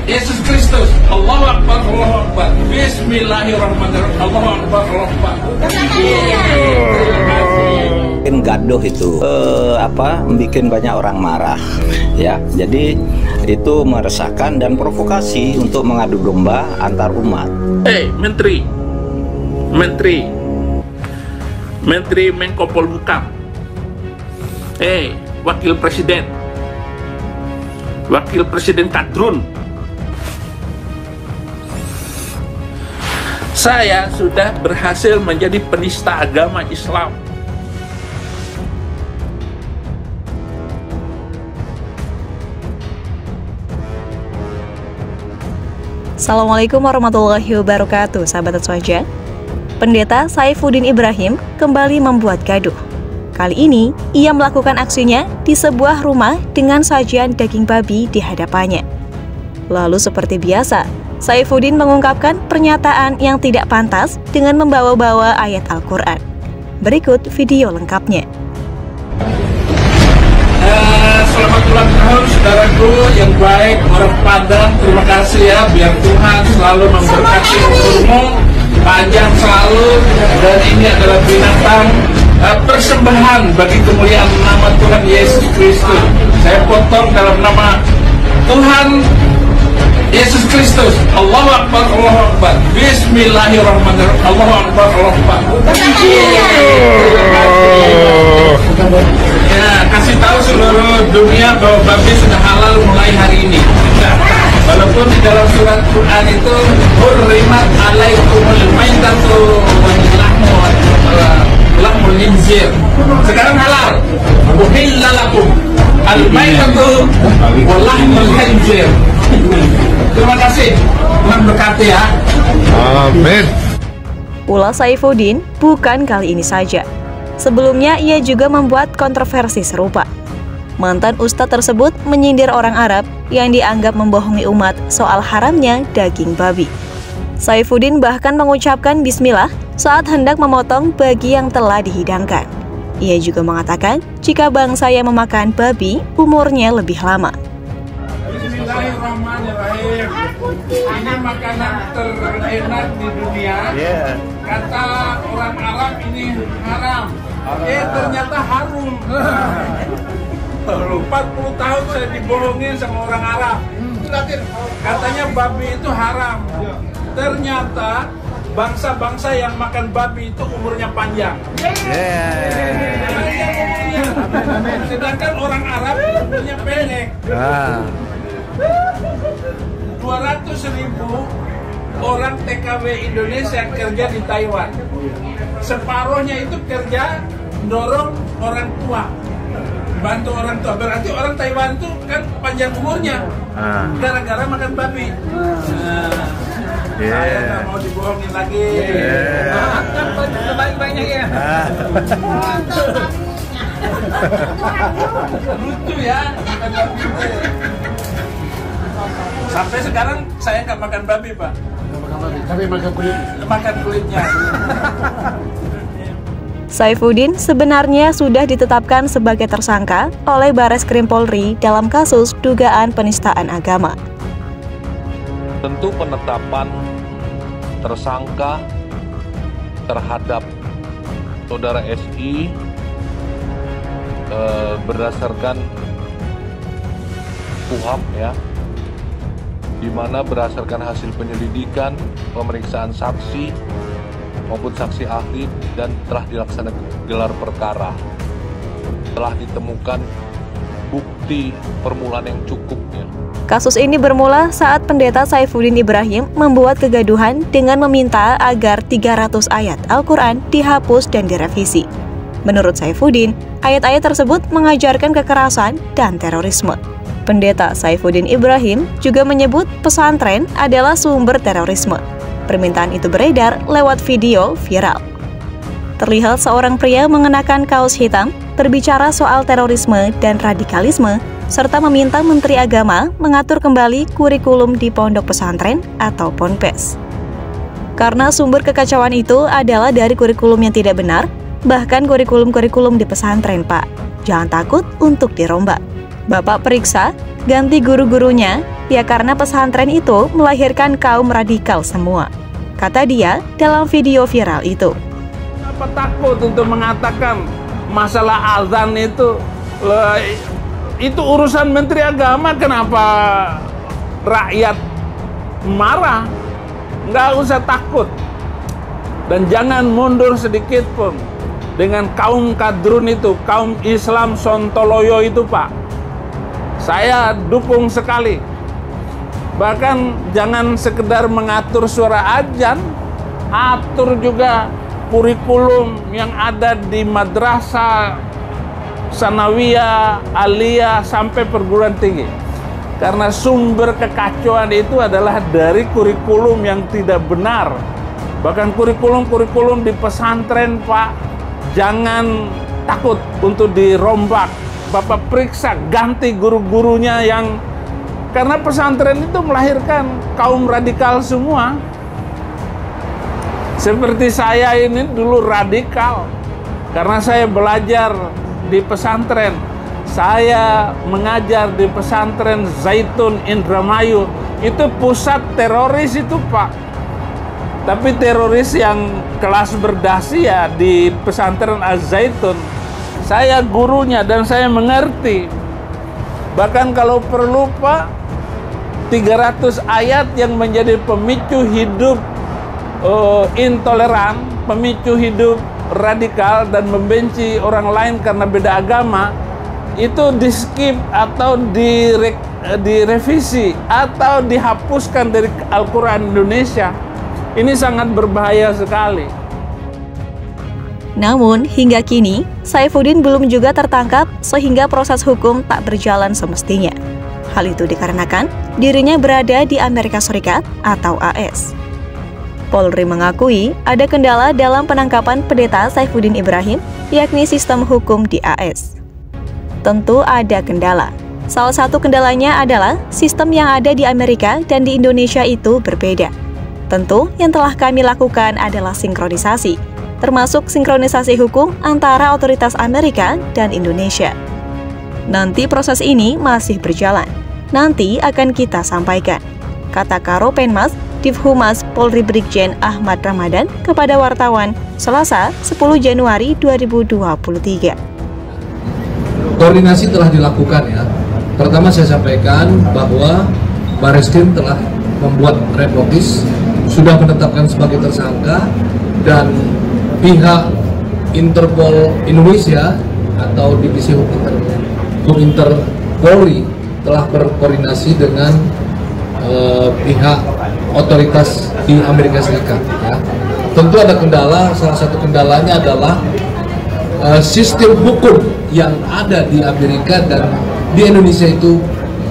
Yesus Kristus. Allahu Akbar, Allahu Akbar. Bismillahirrahmanirrahim. Allahu Akbar, Allahu Akbar. Gaduh itu bikin banyak orang marah ya, jadi itu meresahkan dan provokasi untuk mengadu domba antar umat. Menteri Menko Polhukam, Wakil Presiden Kadrun, saya sudah berhasil menjadi penista agama Islam. Assalamualaikum warahmatullahi wabarakatuh, sahabat Soja. Pendeta Saifuddin Ibrahim kembali membuat gaduh. Kali ini, ia melakukan aksinya di sebuah rumah dengan sajian daging babi di hadapannya. Lalu seperti biasa, Saifuddin mengungkapkan pernyataan yang tidak pantas dengan membawa-bawa ayat Al-Quran. Berikut video lengkapnya. Selamat ulang tahun saudaraku yang baik, orang Padang. Terima kasih ya, biar Tuhan selalu memberkati umurmu panjang selalu. Dan ini adalah binatang persembahan bagi kemuliaan nama Tuhan Yesus Kristus. Saya potong dalam nama Tuhan Yesus Kristus. Allahu Akbar, Allahu Akbar. Bismillahirrahmanirrahim. Allahu Akbar, Allahu Akbar. Ya, kasih tahu seluruh dunia bahwa babi sudah halal mulai hari ini. Walaupun di dalam surat Quran itu hurrimat alaikumul maitatu wal lahmul khinzir. Sekarang halal. Uhilla lakum al maitatu wal lahmul khinzir. Terima kasih. Tuhan berkati ya. Amin. Ulah Saifuddin bukan kali ini saja. Sebelumnya ia juga membuat kontroversi serupa. Mantan ustadz tersebut menyindir orang Arab yang dianggap membohongi umat soal haramnya daging babi. Saifuddin bahkan mengucapkan bismillah saat hendak memotong bagi yang telah dihidangkan. Ia juga mengatakan jika bangsa yang memakan babi umurnya lebih lama. Bismillahirrahmanirrahim. Ini makanan terenak di dunia. Kata orang Arab ini haram. Ternyata harum. 40 tahun saya dibohongin sama orang Arab. Katanya babi itu haram. Ternyata bangsa-bangsa yang makan babi itu umurnya panjang. Sedangkan orang Arab umurnya pendek. 200.000 orang TKW Indonesia kerja di Taiwan. Separuhnya itu kerja dorong orang tua, bantu orang tua. Berarti orang Taiwan itu kan panjang umurnya gara-gara makan babi. Saya nggak mau dibohongin lagi. Banyak ya. Lucu ya. Sampai sekarang saya nggak makan babi, Pak. Tapi makan kulit. Makan kulitnya. Saifuddin sebenarnya sudah ditetapkan sebagai tersangka oleh Bareskrim Polri dalam kasus dugaan penistaan agama. Tentu penetapan tersangka terhadap saudara SI berdasarkan KUHP ya, di mana berdasarkan hasil penyelidikan, pemeriksaan saksi maupun saksi ahli dan telah dilaksanakan gelar perkara, telah ditemukan bukti permulaan yang cukup ya. Kasus ini bermula saat pendeta Saifuddin Ibrahim membuat kegaduhan dengan meminta agar 300 ayat Al-Quran dihapus dan direvisi. Menurut Saifuddin, ayat-ayat tersebut mengajarkan kekerasan dan terorisme. Pendeta Saifuddin Ibrahim juga menyebut pesantren adalah sumber terorisme. Permintaan itu beredar lewat video viral. Terlihat seorang pria mengenakan kaos hitam berbicara soal terorisme dan radikalisme, serta meminta Menteri Agama mengatur kembali kurikulum di pondok pesantren atau ponpes. Karena sumber kekacauan itu adalah dari kurikulum yang tidak benar, bahkan kurikulum-kurikulum di pesantren, Pak. Jangan takut untuk dirombak. Bapak periksa, ganti guru-gurunya, Ya karena pesantren itu melahirkan kaum radikal semua, kata dia dalam video viral itu. Apa takut untuk mengatakan masalah azan itu urusan Menteri Agama, kenapa rakyat marah? Nggak usah takut. Dan jangan mundur sedikit pun dengan kaum kadrun itu, kaum Islam Sontoloyo itu, Pak. Saya dukung sekali. Bahkan jangan sekedar mengatur suara azan, atur juga kurikulum yang ada di madrasah, sanawiyah, aliyah, sampai perguruan tinggi. Karena sumber kekacauan itu adalah dari kurikulum yang tidak benar. Bahkan kurikulum-kurikulum di pesantren, Pak, jangan takut untuk dirombak. Bapak periksa, ganti guru-gurunya yang... Karena pesantren itu melahirkan kaum radikal semua. Seperti saya ini dulu radikal. Karena saya belajar di pesantren. Saya mengajar di pesantren Zaitun Indramayu. Itu pusat teroris itu, Pak. Tapi teroris yang kelas berdasi ya di pesantren Az-Zaitun. Saya gurunya dan saya mengerti. Bahkan kalau perlu, Pak, 300 ayat yang menjadi pemicu hidup intoleran, pemicu hidup radikal dan membenci orang lain karena beda agama, itu di-skip atau direvisi atau dihapuskan dari Al-Quran Indonesia. Ini sangat berbahaya sekali. Namun, hingga kini, Saifuddin belum juga tertangkap sehingga proses hukum tak berjalan semestinya. Hal itu dikarenakan dirinya berada di Amerika Serikat atau AS. Polri mengakui ada kendala dalam penangkapan pendeta Saifuddin Ibrahim, yakni sistem hukum di AS. Tentu ada kendala. Salah satu kendalanya adalah sistem yang ada di Amerika dan di Indonesia itu berbeda. Tentu yang telah kami lakukan adalah sinkronisasi, termasuk sinkronisasi hukum antara otoritas Amerika dan Indonesia. Nanti proses ini masih berjalan. Nanti akan kita sampaikan, kata Karopenmas Divhumas Polri Brigjen Ahmad Ramadan kepada wartawan Selasa 10 Januari 2023. Koordinasi telah dilakukan ya. Pertama saya sampaikan bahwa Bareskrim telah membuat red notice, sudah menetapkan sebagai tersangka, dan pihak Interpol Indonesia atau Divisi Hukum Inter Polri telah berkoordinasi dengan pihak otoritas di Amerika Serikat. Ya. Tentu ada kendala, salah satu kendalanya adalah sistem hukum yang ada di Amerika dan di Indonesia itu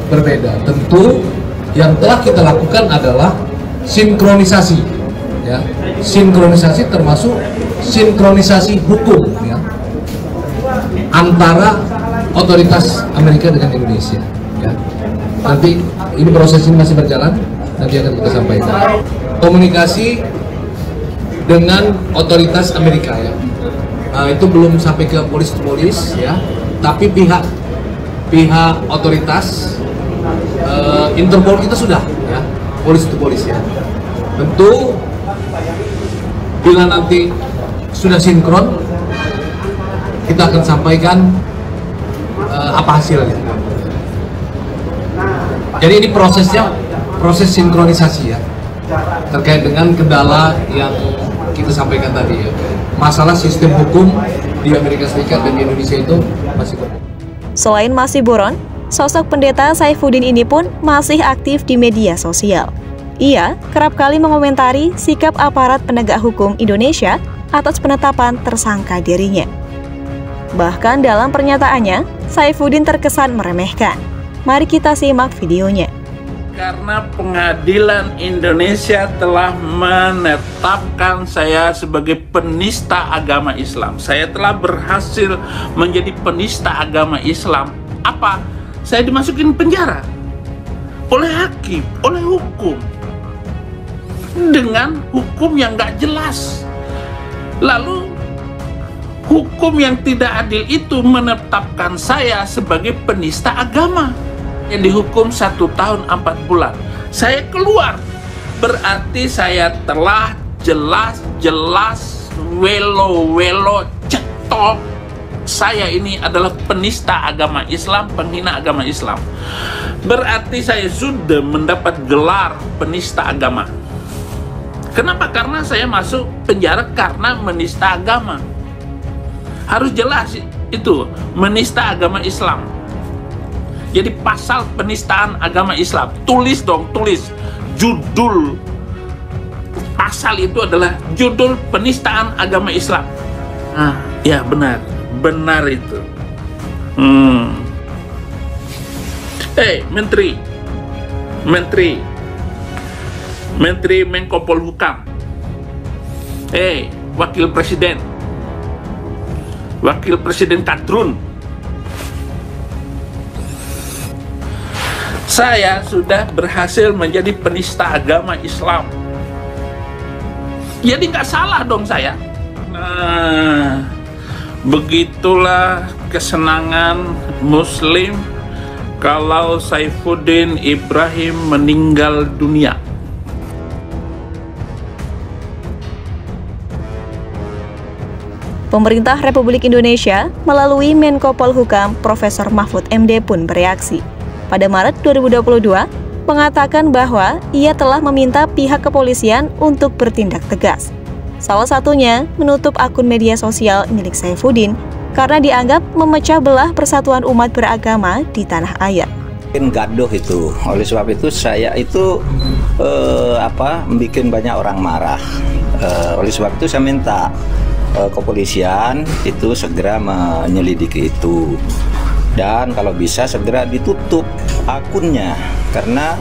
berbeda. Tentu yang telah kita lakukan adalah sinkronisasi, ya. Sinkronisasi termasuk sinkronisasi hukum, ya, antara otoritas Amerika dengan Indonesia. Ya. Nanti ini proses ini masih berjalan, nanti akan kita sampaikan. Komunikasi dengan otoritas Amerika, ya. Itu belum sampai ke polis ya, tapi pihak otoritas Interpol kita sudah, ya, polis ya. Tentu bila nanti sudah sinkron, kita akan sampaikan apa hasilnya. Jadi ini proses sinkronisasi, ya, terkait dengan kendala yang kita sampaikan tadi, ya. Masalah sistem hukum di Amerika Serikat dan di Indonesia itu masih berbeda. Selain masih buron, sosok pendeta Saifuddin ini pun masih aktif di media sosial. Ia kerap kali mengomentari sikap aparat penegak hukum Indonesia atas penetapan tersangka dirinya. Bahkan dalam pernyataannya, Saifuddin terkesan meremehkan. Mari kita simak videonya. Karena pengadilan Indonesia telah menetapkan saya sebagai penista agama Islam. Saya telah berhasil menjadi penista agama Islam. Apa? Saya dimasukin penjara oleh hakim, oleh hukum, dengan hukum yang nggak jelas. Lalu hukum yang tidak adil itu menetapkan saya sebagai penista agama. yang dihukum 1 tahun 4 bulan. Saya keluar, berarti saya telah jelas welo cetok saya ini adalah penista agama Islam, penghina agama Islam. Berarti saya sudah mendapat gelar penista agama. Kenapa? Karena saya masuk penjara karena menista agama. Harus jelas itu, menista agama Islam. Jadi pasal penistaan agama Islam, tulis dong, tulis judul pasal itu adalah judul penistaan agama Islam. Nah, ya benar itu. Menteri Menko Polhukam, Wakil Presiden Kadrun, saya sudah berhasil menjadi penista agama Islam. Jadi nggak salah dong saya. Nah, begitulah kesenangan Muslim kalau Saifuddin Ibrahim meninggal dunia. Pemerintah Republik Indonesia melalui Menko Polhukam Profesor Mahfud MD pun bereaksi. Pada Maret 2022, mengatakan bahwa ia telah meminta pihak kepolisian untuk bertindak tegas. Salah satunya menutup akun media sosial milik Saifuddin karena dianggap memecah belah persatuan umat beragama di tanah air. Gaduh itu, oleh sebab itu saya itu bikin banyak orang marah. Oleh sebab itu saya minta kepolisian itu segera menyelidiki itu. Dan kalau bisa segera ditutup akunnya, karena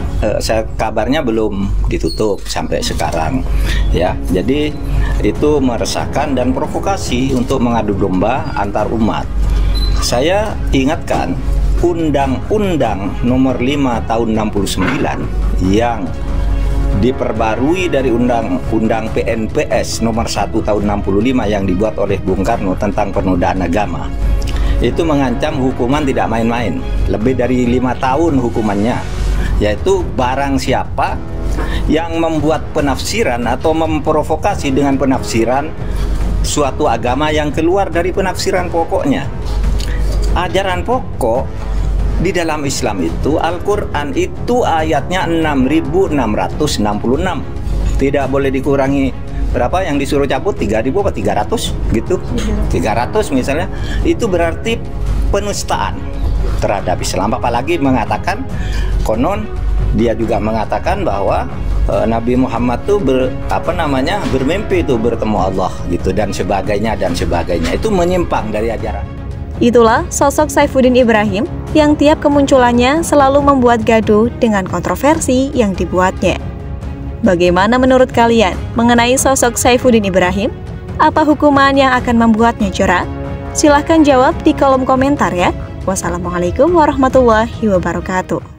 kabarnya belum ditutup sampai sekarang ya. Jadi itu meresahkan dan provokasi untuk mengadu domba antar umat. Saya ingatkan Undang-Undang Nomor 5 Tahun 69 yang diperbarui dari Undang-Undang PNPS Nomor 1 Tahun 65 yang dibuat oleh Bung Karno tentang penodaan agama. Itu mengancam hukuman tidak main-main, lebih dari 5 tahun hukumannya, yaitu barang siapa yang membuat penafsiran atau memprovokasi dengan penafsiran suatu agama yang keluar dari penafsiran pokoknya. Ajaran pokok di dalam Islam itu, Al-Quran itu ayatnya 6.666, tidak boleh dikurangi. Berapa yang disuruh cabut? 3.000 apa 300 gitu? 300 misalnya. Itu berarti penistaan terhadap Islam. Apalagi mengatakan, konon dia juga mengatakan bahwa Nabi Muhammad tuh bermimpi itu bertemu Allah gitu, dan sebagainya. Itu menyimpang dari ajaran. Itulah sosok Saifuddin Ibrahim yang tiap kemunculannya selalu membuat gaduh dengan kontroversi yang dibuatnya. Bagaimana menurut kalian mengenai sosok Saifuddin Ibrahim? Apa hukuman yang akan membuatnya jera? Silahkan jawab di kolom komentar ya. Wassalamualaikum warahmatullahi wabarakatuh.